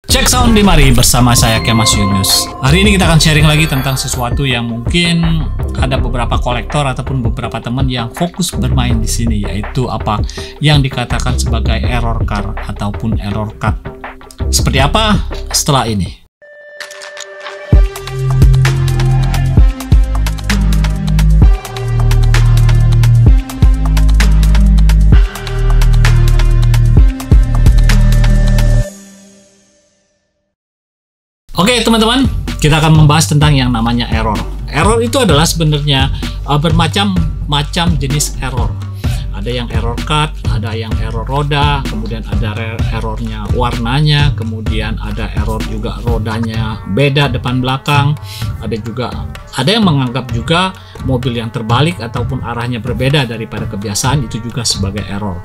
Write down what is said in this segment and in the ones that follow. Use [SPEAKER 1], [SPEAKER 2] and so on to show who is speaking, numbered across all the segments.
[SPEAKER 1] Cek sound di mari bersama saya Kemas Yunus. Hari ini kita akan sharing lagi tentang sesuatu yang mungkin ada beberapa kolektor ataupun beberapa teman yang fokus bermain di sini, yaitu apa yang dikatakan sebagai error car ataupun error cut. Seperti apa setelah ini? Oke teman-teman, kita akan membahas tentang yang namanya error. Error itu adalah sebenarnya bermacam-macam jenis error. Ada yang error cut, ada yang error roda, kemudian ada errornya warnanya, kemudian ada error juga rodanya beda depan belakang. Ada yang menganggap juga mobil yang terbalik ataupun arahnya berbeda daripada kebiasaan itu juga sebagai error.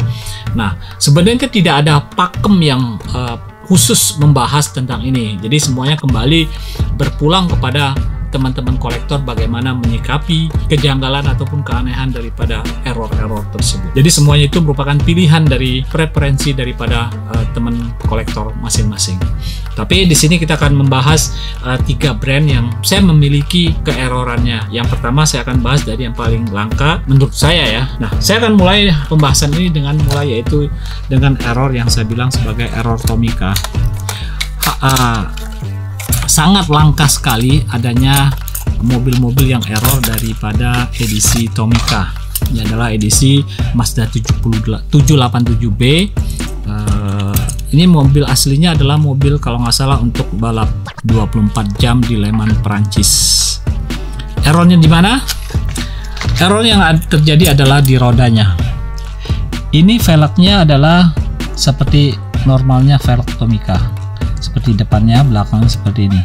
[SPEAKER 1] Nah, sebenarnya tidak ada pakem yang khusus membahas tentang ini. Jadi semuanya kembali berpulang kepada teman-teman kolektor bagaimana menyikapi kejanggalan ataupun keanehan daripada error-error tersebut. Jadi semuanya itu merupakan pilihan dari preferensi daripada teman kolektor masing-masing. Tapi di sini kita akan membahas 3 brand yang saya memiliki keerrorannya. Yang pertama saya akan bahas dari yang paling langka menurut saya ya. Nah, saya akan mulai pembahasan ini dengan yaitu dengan error yang saya bilang sebagai error Tomica. Sangat langka sekali adanya mobil-mobil yang error daripada edisi Tomica. Ini adalah edisi Mazda 787B. Ini mobil aslinya adalah mobil kalau nggak salah untuk balap 24 jam di Le Mans Perancis. Errornya di mana? Error yang terjadi adalah di rodanya. Ini velgnya adalah seperti normalnya velg Tomica, seperti depannya, belakangnya seperti ini.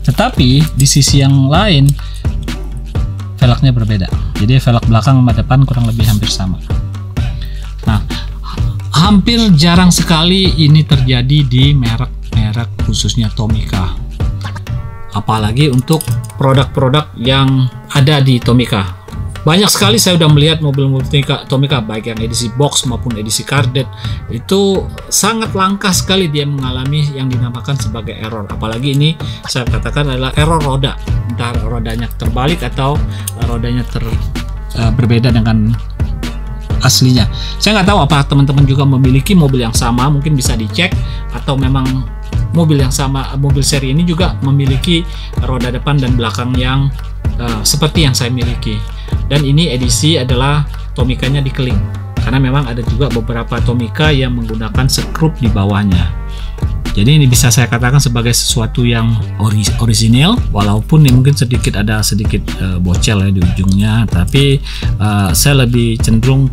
[SPEAKER 1] Tetapi di sisi yang lain velgnya berbeda. Jadi velg belakang sama depan kurang lebih hampir sama. Nah, hampir jarang sekali ini terjadi di merek-merek khususnya Tomica. Apalagi untuk produk-produk yang ada di Tomica. Banyak sekali saya sudah melihat mobil-mobil Tomica baik yang edisi box maupun edisi cardet itu sangat langka sekali dia mengalami yang dinamakan sebagai error. Apalagi ini saya katakan adalah error roda, entah rodanya terbalik atau rodanya berbeda dengan aslinya. Saya nggak tahu apa teman-teman juga memiliki mobil yang sama, mungkin bisa dicek, atau memang mobil yang sama, mobil seri ini juga memiliki roda depan dan belakang yang seperti yang saya miliki. Dan ini edisi adalah Tomicanya dikeling, karena memang ada juga beberapa Tomica yang menggunakan skrup di bawahnya. Jadi ini bisa saya katakan sebagai sesuatu yang orisinil, walaupun ini mungkin ada sedikit bocel ya di ujungnya, tapi saya lebih cenderung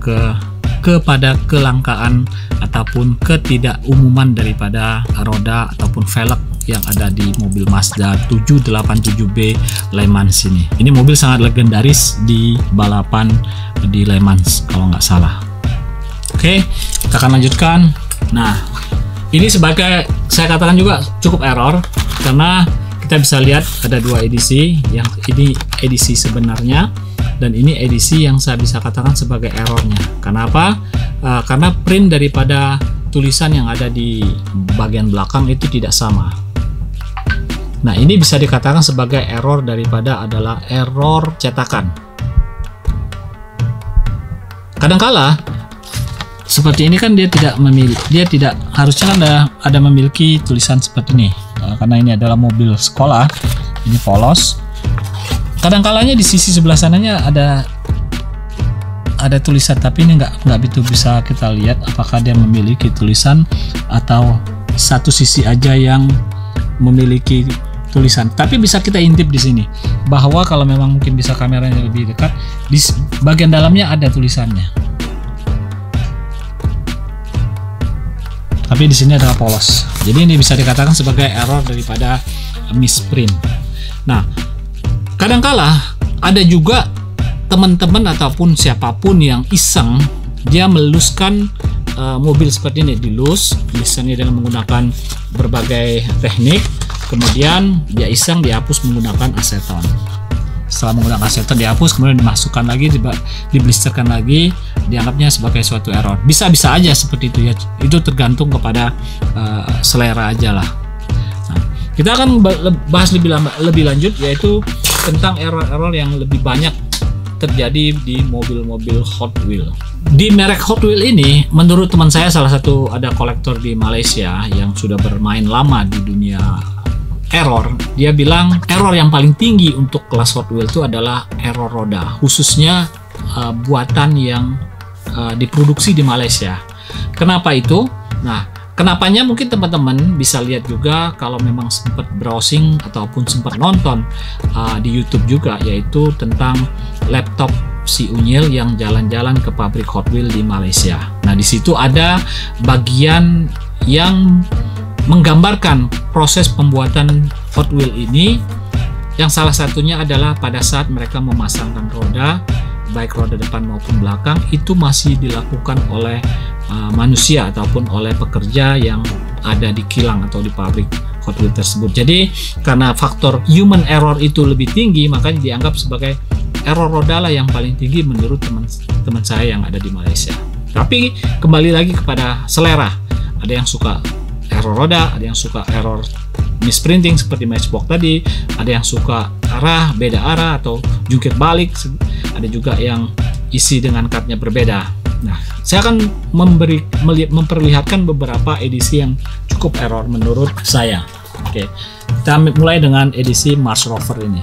[SPEAKER 1] kepada kelangkaan ataupun ketidakumuman daripada roda ataupun velg yang ada di mobil Mazda 787B Le Mans ini. Ini mobil sangat legendaris di balapan di Le Mans kalau nggak salah. Oke, kita akan lanjutkan. Nah, ini sebagai saya katakan juga cukup error karena kita bisa lihat ada 2 edisi. Yang ini edisi sebenarnya dan ini edisi yang saya bisa katakan sebagai errornya. Kenapa? Karena print daripada tulisan yang ada di bagian belakang itu tidak sama. Nah, ini bisa dikatakan sebagai error daripada adalah error cetakan. Kadangkala seperti ini kan dia tidak harusnya kan ada memiliki tulisan seperti ini. Karena ini adalah mobil sekolah, ini polos. Kadangkalanya di sisi sebelah sananya ada tulisan, tapi ini nggak begitu bisa kita lihat apakah dia memiliki tulisan atau satu sisi aja yang memiliki tulisan. Tapi bisa kita intip di sini bahwa kalau memang mungkin bisa kameranya lebih dekat, di bagian dalamnya ada tulisannya. Tapi di sini adalah polos. Jadi ini bisa dikatakan sebagai error daripada misprint. Nah, kadangkala ada juga teman-teman ataupun siapapun yang iseng dia meluskan mobil seperti ini, dilus misalnya dengan menggunakan berbagai teknik, kemudian dia iseng dihapus menggunakan aseton. Setelah menggunakan aseton dihapus, kemudian dimasukkan lagi, diblisterkan lagi, dianggapnya sebagai suatu error. Bisa-bisa aja seperti itu ya, itu tergantung kepada selera aja lah. Kita akan bahas lebih lanjut, yaitu tentang error-error yang lebih banyak terjadi di mobil-mobil Hot Wheels. Di merek Hot Wheels ini, menurut teman saya, salah satu ada kolektor di Malaysia yang sudah bermain lama di dunia error, dia bilang error yang paling tinggi untuk kelas Hot Wheels itu adalah error roda, khususnya buatan yang diproduksi di Malaysia. Kenapa itu? Nah, kenapanya mungkin teman-teman bisa lihat juga kalau memang sempat browsing ataupun sempat nonton di YouTube juga, yaitu tentang laptop si Unyil yang jalan-jalan ke pabrik Hot Wheels di Malaysia. Nah, di situ ada bagian yang menggambarkan proses pembuatan Hot Wheels ini, yang salah satunya adalah pada saat mereka memasangkan roda, baik roda depan maupun belakang, itu masih dilakukan oleh manusia ataupun oleh pekerja yang ada di kilang atau di pabrik Hot Wheels tersebut. Jadi karena faktor human error itu lebih tinggi, makanya dianggap sebagai error roda lah yang paling tinggi menurut teman saya yang ada di Malaysia. Tapi kembali lagi kepada selera, ada yang suka error roda, ada yang suka error misprinting seperti Matchbox tadi, ada yang suka beda arah atau jungkir balik, ada juga yang isi dengan cutnya berbeda. Nah, saya akan memperlihatkan beberapa edisi yang cukup error menurut saya. Oke, kita mulai dengan edisi Mars Rover ini.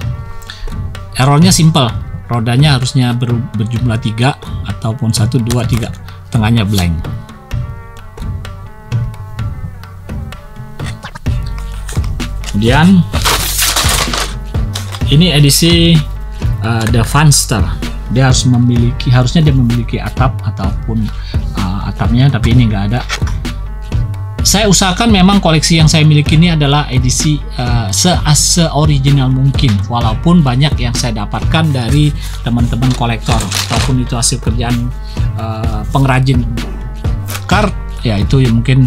[SPEAKER 1] Errornya simple, rodanya harusnya berjumlah 3 ataupun 1, 2, 3, tengahnya blank. Kemudian ini edisi The Funster. Dia harusnya dia memiliki atap ataupun atapnya, tapi ini nggak ada. Saya usahakan memang koleksi yang saya miliki ini adalah edisi se-original mungkin, walaupun banyak yang saya dapatkan dari teman-teman kolektor ataupun itu hasil kerjaan pengrajin kart, ya itu ya mungkin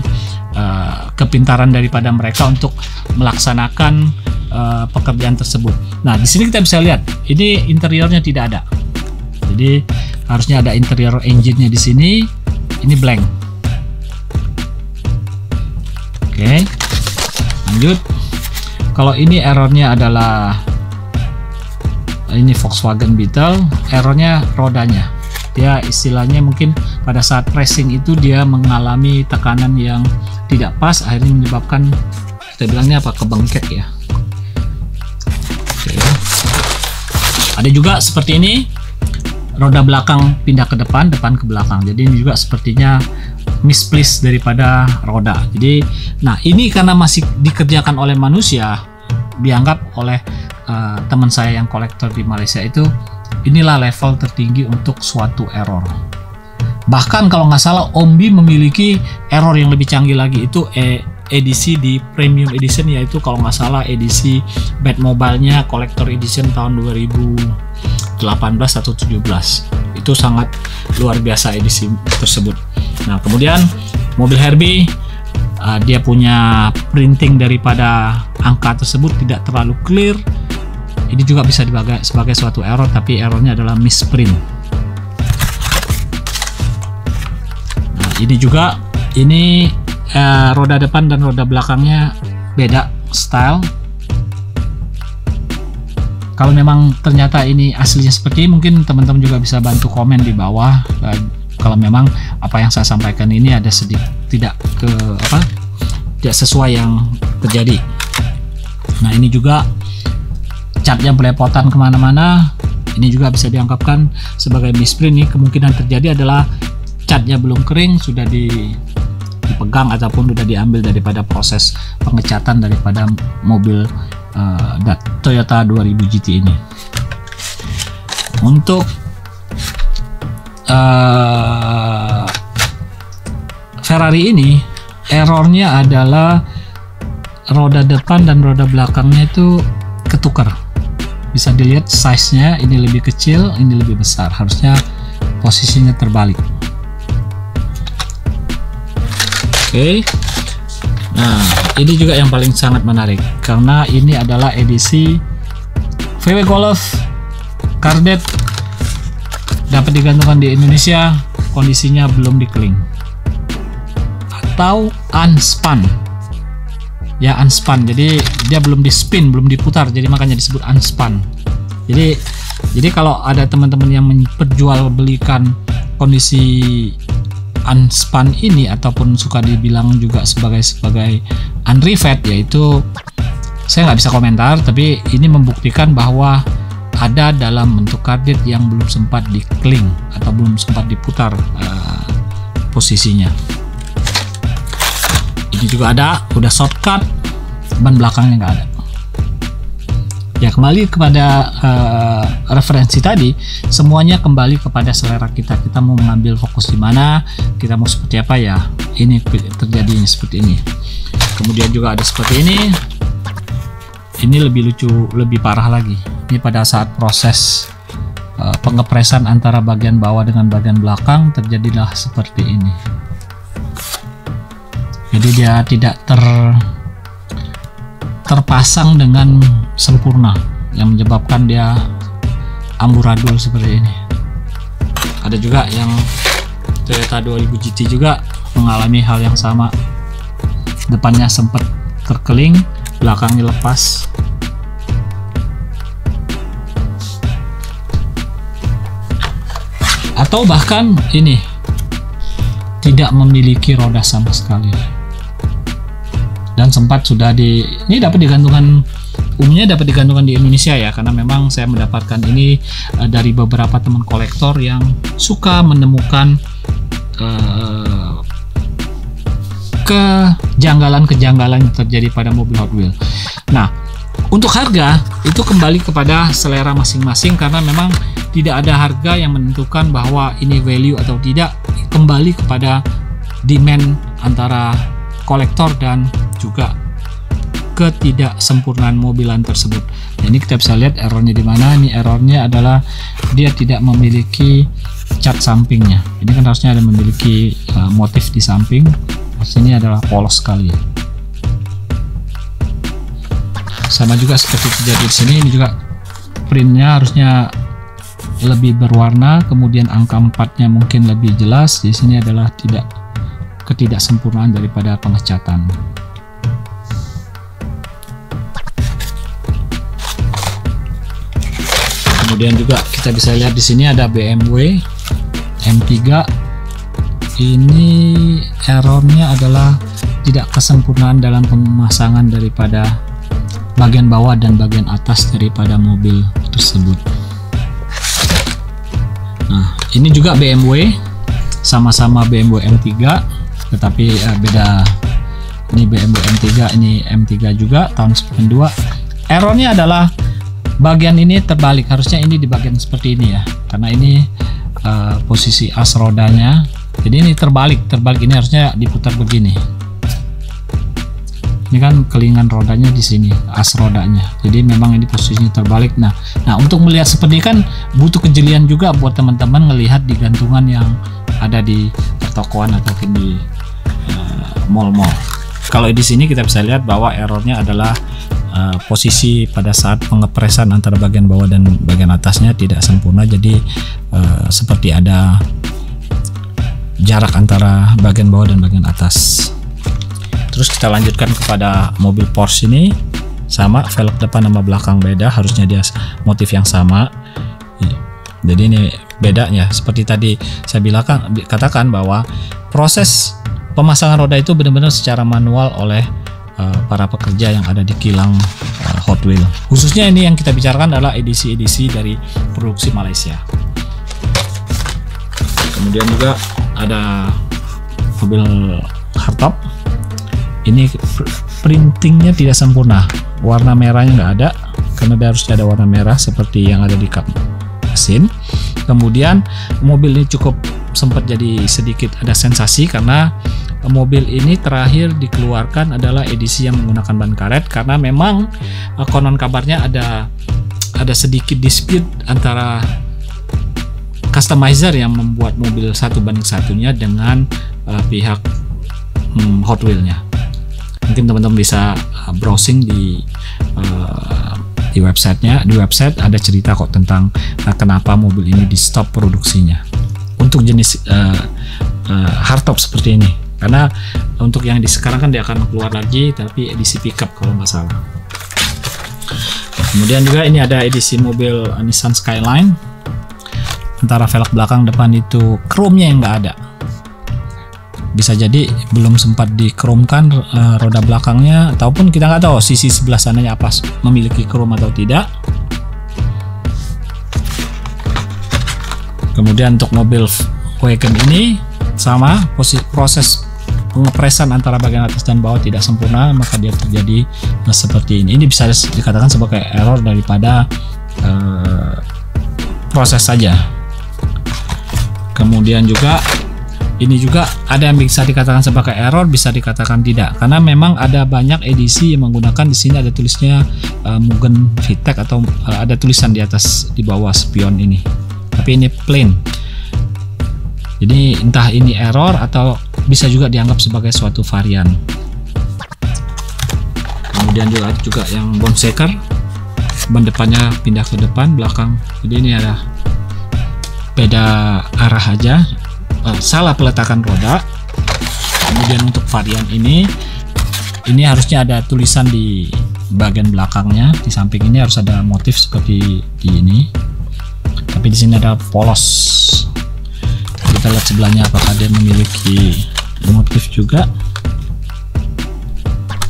[SPEAKER 1] kepintaran daripada mereka untuk melaksanakan pekerjaan tersebut. Nah, di sini kita bisa lihat ini interiornya tidak ada. Jadi harusnya ada interior engine-nya di sini. Ini blank. Oke, lanjut. Kalau ini errornya adalah ini Volkswagen Beetle, errornya rodanya. Dia istilahnya mungkin pada saat pressing itu dia mengalami tekanan yang tidak pas, akhirnya menyebabkan, kita bilangnya apa, kebengkek ya. Oke. Ada juga seperti ini, roda belakang pindah ke depan, depan ke belakang. Jadi ini juga sepertinya misplace daripada roda. Jadi, nah ini karena masih dikerjakan oleh manusia, dianggap oleh teman saya yang kolektor di Malaysia itu, inilah level tertinggi untuk suatu error. Bahkan kalau nggak salah Ombi memiliki error yang lebih canggih lagi, itu edisi di premium edition, yaitu kalau nggak salah edisi Batmobile-nya Collector Edition tahun 2018 atau 17. Itu sangat luar biasa edisi tersebut. Nah, kemudian mobil Herbie, dia punya printing daripada angka tersebut tidak terlalu clear. Ini juga bisa dibagai sebagai suatu error, tapi errornya adalah misprint. Nah, ini juga, ini roda depan dan roda belakangnya beda style. Kalau memang ternyata ini aslinya seperti ini, mungkin teman-teman juga bisa bantu komen di bawah. Kalau memang apa yang saya sampaikan ini ada sedikit tidak sesuai yang terjadi. Nah, ini juga catnya belepotan kemana-mana. Ini juga bisa dianggapkan sebagai misprint. Ini kemungkinan terjadi adalah catnya belum kering, sudah dipegang ataupun sudah diambil daripada proses pengecatan daripada mobil Toyota 2000 GT ini. Untuk Ferrari ini errornya adalah roda depan dan roda belakangnya itu ketukar. Bisa dilihat size-nya, ini lebih kecil, ini lebih besar. Harusnya posisinya terbalik. Oke. Nah, ini juga yang paling sangat menarik karena ini adalah edisi VW Golf Cadet, dapat digantungkan di Indonesia, kondisinya belum dikeling atau unspun. ya unspun. Jadi dia belum di spin, belum diputar, jadi makanya disebut unspun. Jadi kalau ada teman-teman yang memperjualbelikan kondisi unspun ini, ataupun suka dibilang juga sebagai unrivet, yaitu saya nggak bisa komentar, tapi ini membuktikan bahwa ada dalam bentuk karbit yang belum sempat dikling atau belum sempat diputar posisinya. Ini juga ada, udah shortcut, ban belakangnya nggak ada. Ya, kembali kepada referensi tadi, semuanya kembali kepada selera kita. Kita mau mengambil fokus di mana, kita mau seperti apa, ya ini terjadi seperti ini. Kemudian juga ada seperti ini. Ini lebih lucu, lebih parah lagi. Ini pada saat proses pengepresan antara bagian bawah dengan bagian belakang, terjadilah seperti ini. Jadi dia tidak terpasang dengan sempurna, yang menyebabkan dia amburadul seperti ini. Ada juga yang Toyota 2000 GT juga mengalami hal yang sama. Depannya sempat terkeling, belakangnya lepas. Atau bahkan ini tidak memiliki roda sama sekali. Dan sempat sudah ini dapat digantungkan, umumnya dapat digantungkan di Indonesia ya, karena memang saya mendapatkan ini dari beberapa teman kolektor yang suka menemukan kejanggalan-kejanggalan yang terjadi pada mobil Hot Wheels. Nah, untuk harga itu kembali kepada selera masing-masing, karena memang tidak ada harga yang menentukan bahwa ini value atau tidak, kembali kepada demand antara kolektor dan juga ketidaksempurnaan mobilan tersebut. Nah, ini kita bisa lihat errornya di mana. Ini errornya adalah dia tidak memiliki cat sampingnya. Ini kan harusnya ada memiliki motif di samping. Sini adalah polos sekali. Sama juga seperti terjadi di sini. Ini juga printnya harusnya lebih berwarna, kemudian angka 4-nya mungkin lebih jelas. Di sini adalah ketidaksempurnaan daripada pengecatan. Kemudian juga kita bisa lihat di sini ada BMW M3. Ini errornya adalah tidak kesempurnaan dalam pemasangan daripada bagian bawah dan bagian atas daripada mobil tersebut. Nah, ini juga BMW, sama-sama BMW M3, tetapi beda. Ini BMW M3, ini M3 juga tahun 92. Errornya adalah bagian ini terbalik, harusnya ini di bagian seperti ini ya, karena ini posisi as rodanya. Jadi ini terbalik ini harusnya diputar begini. Ini kan kelingan rodanya di sini, as rodanya. Jadi memang ini posisinya terbalik. Nah, untuk melihat seperti ini kan butuh kejelian juga buat teman-teman ngelihat di gantungan yang ada di pertokoan ataupun di mall-mall. Kalau di sini kita bisa lihat bahwa errornya adalah posisi pada saat pengepresan antara bagian bawah dan bagian atasnya tidak sempurna. Jadi seperti ada jarak antara bagian bawah dan bagian atas. Terus kita lanjutkan kepada mobil Porsche ini, sama, velg depan sama belakang beda, harusnya dia motif yang sama. Jadi ini bedanya. Seperti tadi saya katakan bahwa proses pemasangan roda itu benar-benar secara manual oleh para pekerja yang ada di kilang Hot Wheels. Khususnya ini yang kita bicarakan adalah edisi-edisi dari produksi Malaysia. Kemudian juga ada mobil hardtop. Ini printingnya tidak sempurna, warna merahnya nggak ada, karena harusnya ada warna merah seperti yang ada di kap mesin. Kemudian mobil ini cukup sempat jadi sedikit ada sensasi, karena mobil ini terakhir dikeluarkan adalah edisi yang menggunakan ban karet, karena memang konon kabarnya ada sedikit dispute antara customizer yang membuat mobil 1:1 dengan pihak Hot Wheels-nya. Mungkin teman-teman bisa browsing di websitenya. Di website ada cerita kok tentang kenapa mobil ini di stop produksinya untuk jenis hardtop seperti ini. karena untuk yang di sekarang kan dia akan keluar lagi tapi edisi pickup kalau nggak salah. Kemudian juga ini ada edisi mobil Nissan Skyline, antara velg belakang depan itu chrome-nya yang nggak ada, bisa jadi belum sempat dikromkan roda belakangnya, ataupun kita nggak tahu sisi sebelah sananya apa memiliki chrome atau tidak. Kemudian untuk mobil wagon ini sama, proses pengepresan antara bagian atas dan bawah tidak sempurna, maka dia terjadi seperti ini. Ini bisa dikatakan sebagai error daripada proses saja. Kemudian juga ini juga ada yang bisa dikatakan sebagai error, bisa dikatakan tidak, karena memang ada banyak edisi yang menggunakan, di sini ada tulisnya Mugen VTEC atau ada tulisan di atas di bawah spion ini, tapi ini plain. Jadi entah ini error atau bisa juga dianggap sebagai suatu varian. Kemudian juga ada juga yang bone shaker, ban depannya pindah ke depan, belakang. Jadi ini ada beda arah aja, salah peletakan roda. Kemudian untuk varian ini harusnya ada tulisan di bagian belakangnya, di samping ini harus ada motif seperti ini. Tapi di sini ada polos. Kita lihat sebelahnya apakah dia memiliki motif juga.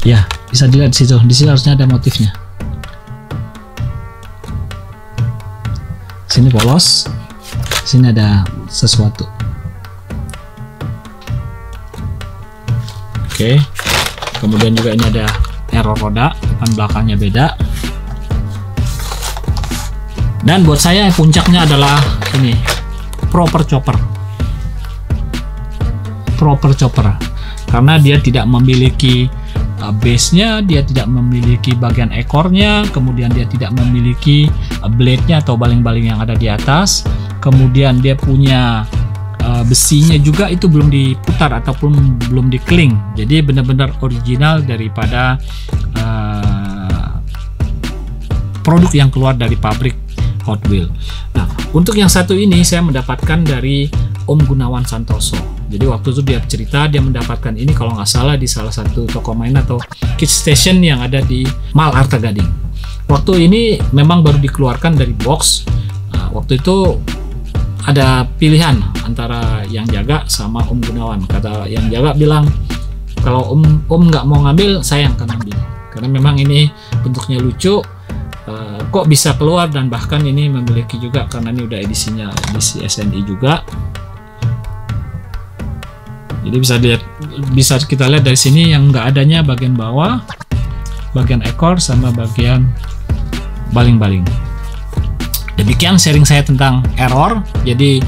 [SPEAKER 1] Ya, bisa dilihat di situ. Di sini harusnya ada motifnya. Sini polos, sini ada sesuatu. Oke. Kemudian juga ini ada error roda, depan belakangnya beda. Dan buat saya puncaknya adalah ini, proper chopper, karena dia tidak memiliki base-nya, dia tidak memiliki bagian ekornya, kemudian dia tidak memiliki blade-nya atau baling-baling yang ada di atas, kemudian dia punya besinya juga itu belum diputar ataupun belum dikeling, jadi benar-benar original daripada produk yang keluar dari pabrik Hot Wheels. Nah, untuk yang satu ini saya mendapatkan dari Om Gunawan Santoso. Jadi waktu itu dia cerita dia mendapatkan ini kalau nggak salah di salah satu toko mainan atau kit station yang ada di Mall Arta Gading. Waktu ini memang baru dikeluarkan dari box. Nah, waktu itu ada pilihan antara yang jaga sama Om Gunawan. Kata yang jaga bilang kalau Om nggak mau ngambil, saya yang akan ambil. Karena memang ini bentuknya lucu. Kok bisa keluar, dan bahkan ini memiliki juga karena ini udah edisinya edisi SNI juga. Jadi bisa kita lihat dari sini yang nggak adanya bagian bawah, bagian ekor sama bagian baling-baling. Demikian sharing saya tentang error. Jadi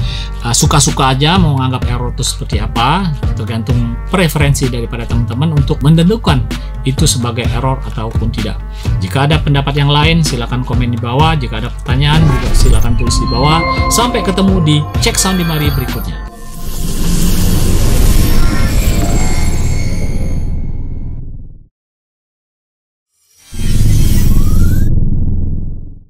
[SPEAKER 1] suka-suka aja mau menganggap error itu seperti apa, tergantung preferensi daripada teman-teman untuk menentukan itu sebagai error ataupun tidak. Jika ada pendapat yang lain silakan komen di bawah, jika ada pertanyaan juga silakan tulis di bawah. Sampai ketemu di Cek Sound di Mari berikutnya.